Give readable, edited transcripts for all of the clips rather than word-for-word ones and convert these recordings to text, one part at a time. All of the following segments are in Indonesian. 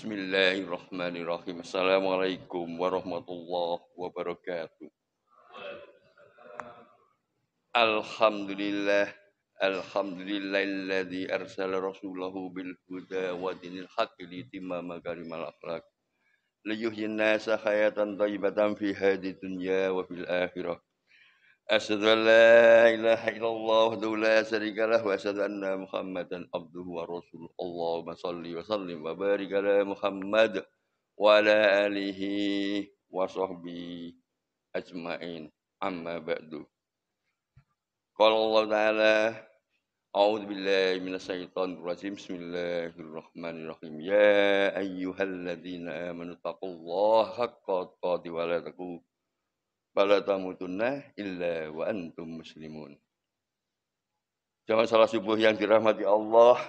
Bismillahirrahmanirrahim. Assalamualaikum warahmatullahi wabarakatuh. Alhamdulillah. Alhamdulillahilladzi arsala rasulahu bil huda wa dinil haqqi litimma makarimal akhlaq. Liyuhyin nasa hayatan thayyibatan fi hadhihi dunya wa fil akhirah. Asyhadu an la ilaha illallah wahdahu la syarika lah wa asyhadu anna Muhammadan abduhu wa rasuluh. Allahumma shalli wa sallim wa barik ala Muhammad wa ala alihi wa sahbihi ajmain. Amma ba'du. Qala Allah Ta'ala, a'udzu billahi minasyaitonir rajim. Bismillahirrahmanirrahim. Ya ayyuhalladzina amanu taqullaha haqqa tuqatih wa la tamutunna illa wa antum muslimun. Jamaah salat subuh yang dirahmati Allah,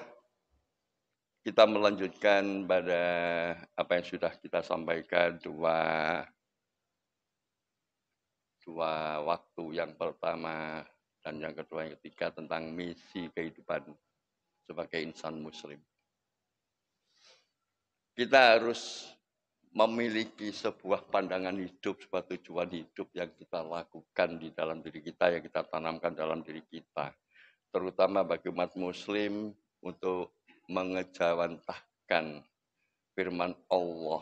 kita melanjutkan pada apa yang sudah kita sampaikan dua waktu, yang pertama dan yang kedua, yang ketiga, tentang misi kehidupan sebagai insan muslim. Kita harus memiliki sebuah pandangan hidup, sebuah tujuan hidup yang kita lakukan di dalam diri kita, yang kita tanamkan dalam diri kita. Terutama bagi umat muslim untuk mengejawantahkan firman Allah.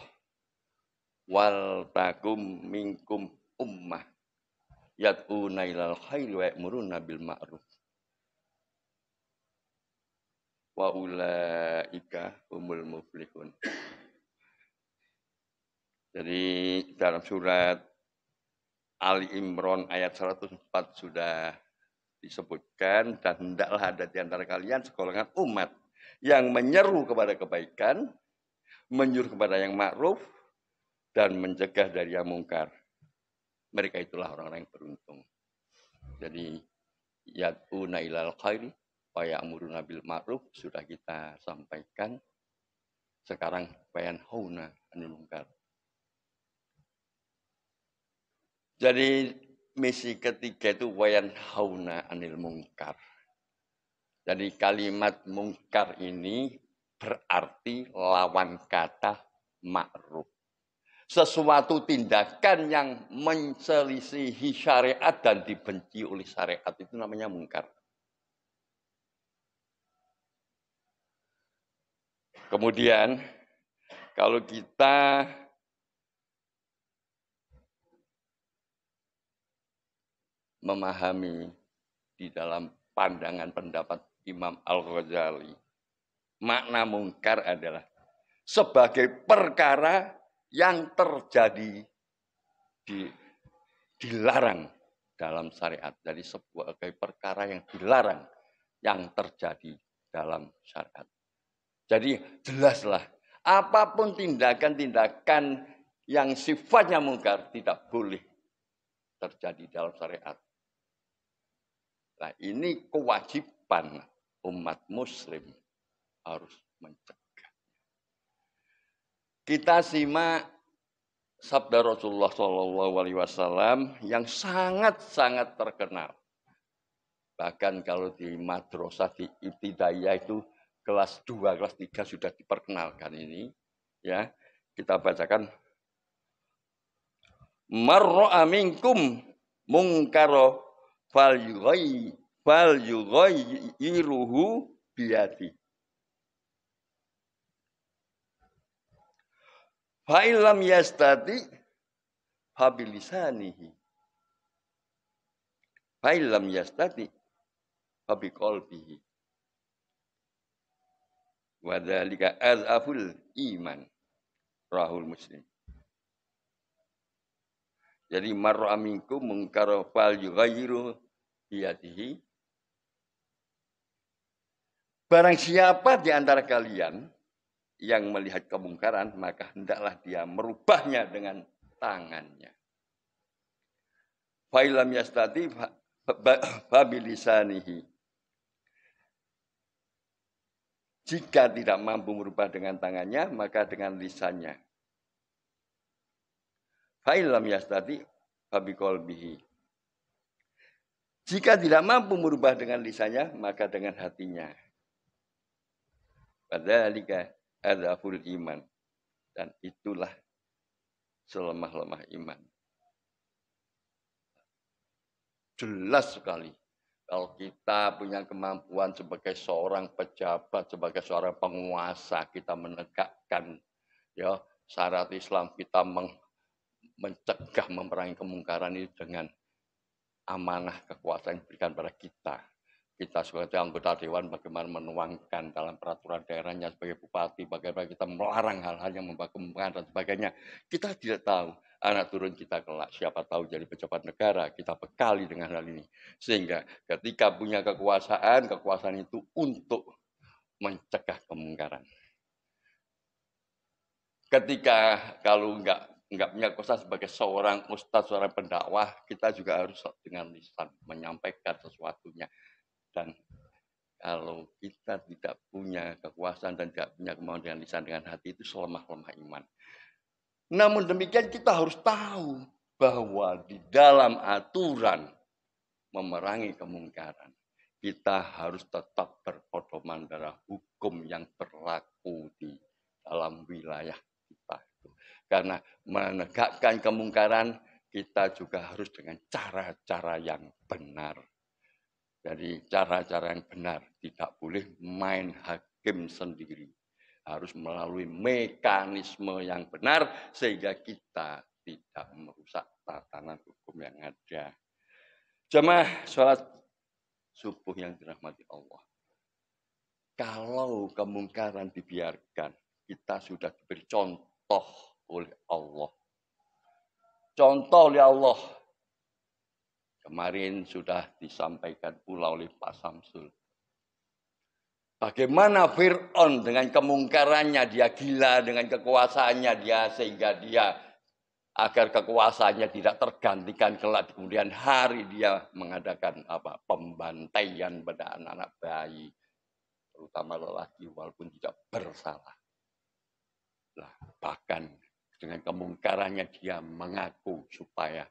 Wal takum minkum ummah yad'una ilal khairi wa ya'muruna bil ma'ruf. Wa ulaika humul muflihun. Jadi dalam surat Ali Imran ayat 104 sudah disebutkan, dan hendaklah ada di antara kalian segolongan umat yang menyeru kepada kebaikan, menyuruh kepada yang ma'ruf, dan mencegah dari yang mungkar. Mereka itulah orang-orang yang beruntung. Jadi yad'una ilal khairi wa ya'muruna bil ma'ruf sudah kita sampaikan. Sekarang wayanhauna 'anil munkar. Jadi misi ketiga itu wayanhauna 'anil munkar. Jadi kalimat munkar ini berarti lawan kata ma'ruf. Sesuatu tindakan yang menselisihi syariat dan dibenci oleh syariat itu namanya munkar. Kemudian kalau kita memahami di dalam pandangan pendapat Imam Al-Ghazali, makna mungkar adalah sebagai perkara yang terjadi dilarang dalam syariat. Jadi sebagai perkara yang dilarang yang terjadi dalam syariat. Jadi jelaslah, apapun tindakan-tindakan yang sifatnya mungkar tidak boleh terjadi dalam syariat. Nah, ini kewajiban umat muslim harus mencegah. Kita simak sabda Rasulullah SAW yang sangat-sangat terkenal. Bahkan kalau di madrasah, di ibtidaiyah itu kelas 2, kelas 3 sudah diperkenalkan ini. Ya, kita bacakan. Marra'a minkum munkaro fal yughayyiruhu biyadi. Fa illam yastati fa bilisanihi. Fa illam yastati fa biqalbihi. Wa dzalika azaful iman. Rahul Muslim. Jadi marra minkum munkara fal yughayyiru biyadihi. Barang siapa di antara kalian yang melihat kemungkaran, maka hendaklah dia merubahnya dengan tangannya. Fa illam yastati fa bilisanihi. Jika tidak mampu merubah dengan tangannya, maka dengan lisannya. Fa illam yastati fa biqalbihi. Jika tidak mampu merubah dengan lisannya, maka dengan hatinya. Padahal adaful iman. Dan itulah selemah-lemah iman. Jelas sekali. Kalau kita punya kemampuan sebagai seorang pejabat, sebagai seorang penguasa, kita menegakkan ya syariat Islam, kita mencegah memerangi kemungkaran ini dengan amanah kekuasaan yang diberikan pada kita. Kita sebagai anggota dewan bagaimana menuangkan dalam peraturan daerahnya sebagai bupati, bagaimana kita melarang hal-hal yang membawa kemungkaran dan sebagainya. Kita tidak tahu anak turun kita kelak, siapa tahu jadi pejabat negara, kita bekali dengan hal ini. Sehingga ketika punya kekuasaan itu untuk mencegah kemungkaran. Ketika kalau enggak punya kekuasaan sebagai seorang ustadz, seorang pendakwah, kita juga harus dengan lisan menyampaikan sesuatunya. Dan kalau kita tidak punya kekuasaan dan tidak punya kemauan dengan lisan, dengan hati, itu selemah-lemah iman. Namun demikian kita harus tahu bahwa di dalam aturan memerangi kemungkaran, kita harus tetap berpedoman pada hukum yang berlaku di dalam wilayah kita. Karena menegakkan kemungkaran, kita juga harus dengan cara-cara yang benar. Jadi cara-cara yang benar, tidak boleh main hakim sendiri. Harus melalui mekanisme yang benar sehingga kita tidak merusak tatanan hukum yang ada. Jemaah sholat subuh yang dirahmati Allah. Kalau kemungkaran dibiarkan, kita sudah diberi contoh oleh Allah. Contoh oleh Allah. Kemarin sudah disampaikan pula oleh Pak Samsul. Bagaimana Fir'aun dengan kemungkarannya, dia gila dengan kekuasaannya dia, sehingga dia agar kekuasaannya tidak tergantikan kelak di kemudian hari, dia mengadakan pembantaian pada anak-anak bayi, terutama lelaki walaupun tidak bersalah. Nah, bahkan dengan kemungkarannya dia mengaku supaya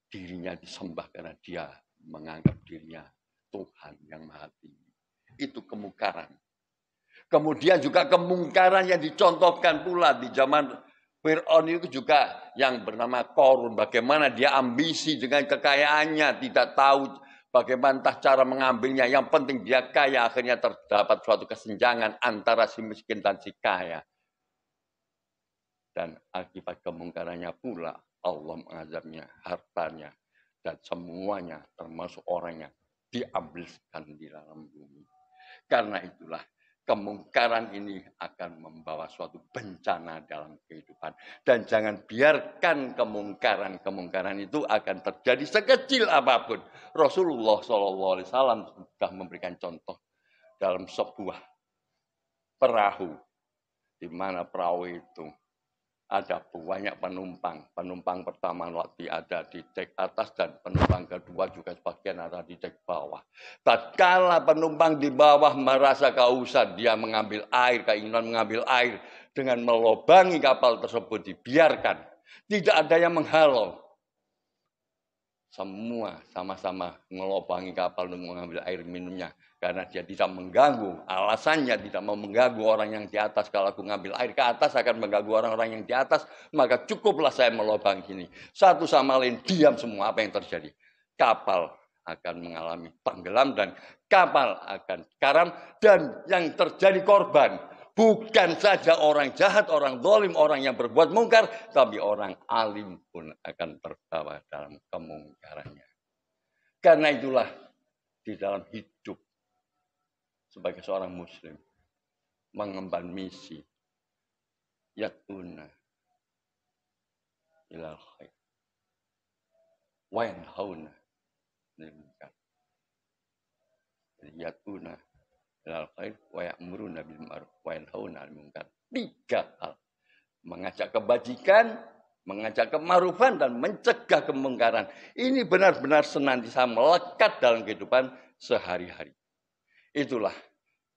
dirinya disembah karena dia menganggap dirinya Tuhan yang Maha Tinggi. Itu kemungkaran. Kemudian juga kemungkaran yang dicontohkan pula di zaman Fir'aun itu juga yang bernama Korun. Bagaimana dia ambisi dengan kekayaannya, tidak tahu bagaimana cara mengambilnya. Yang penting dia kaya, akhirnya terdapat suatu kesenjangan antara si miskin dan si kaya. Dan akibat kemungkarannya pula Allah mengazabnya, hartanya, dan semuanya termasuk orangnya diambilkan di dalam bumi. Karena itulah kemungkaran ini akan membawa suatu bencana dalam kehidupan. Dan jangan biarkan kemungkaran itu akan terjadi sekecil apapun. Rasulullah SAW sudah memberikan contoh dalam sebuah perahu. Di mana perahu itu ada banyak penumpang. Penumpang pertama waktu ada di dek atas dan penumpang kedua juga sebagian ada di dek bawah. Tatkala penumpang di bawah merasa kehausan, dia mengambil air, keinginan mengambil air dengan melobangi kapal tersebut dibiarkan. Tidak ada yang menghalau. Semua sama-sama melobangi kapal untuk mengambil air minumnya. Karena dia tidak mengganggu. Alasannya tidak mau mengganggu orang yang di atas. Kalau aku ngambil air ke atas akan mengganggu orang-orang yang di atas. Maka cukuplah saya melobangi ini. Satu sama lain diam semua apa yang terjadi. Kapal akan mengalami tenggelam dan kapal akan karam. Dan yang terjadi korban bukan saja orang jahat, orang zalim, orang yang berbuat mungkar, tapi orang alim pun akan terbawa dalam kemungkarannya. Karena itulah di dalam hidup sebagai seorang muslim mengemban misi yatuna ilal khair wa yanhauna 'anil munkar. Yatuna ilal khair wa ya'muruna bil ma'ruf wa yanhauna 'anil munkar. 3 hal. Mengajak kebajikan, mengajak kema'rufan dan mencegah kemungkaran. Ini benar-benar senantiasa melekat dalam kehidupan sehari-hari. Itulah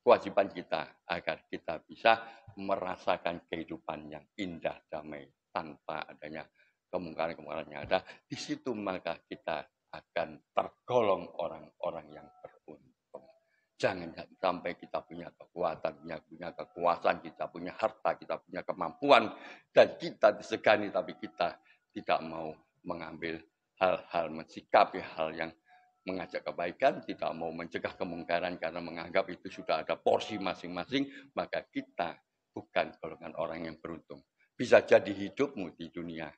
kewajiban kita agar kita bisa merasakan kehidupan yang indah, damai, tanpa adanya kemungkaran-kemungkaran yang ada. Di situ maka kita akan tergolong orang-orang yang beruntung. Jangan sampai kita punya kekuatan, punya kekuasaan, kita punya harta, kita punya kemampuan, dan kita disegani, tapi kita tidak mau mengambil hal-hal, mensikapi hal yang mengajak kebaikan, tidak mau mencegah kemungkaran karena menganggap itu sudah ada porsi masing-masing, maka kita bukan golongan orang yang beruntung. Bisa jadi hidupmu di dunia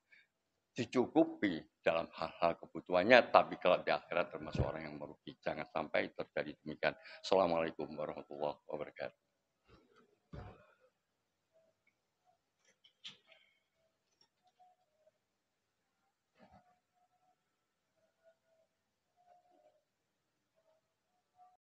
dicukupi dalam hal-hal kebutuhannya, tapi kalau di akhirat termasuk orang yang merugi. Jangan sampai terjadi demikian. Assalamualaikum warahmatullahi wabarakatuh.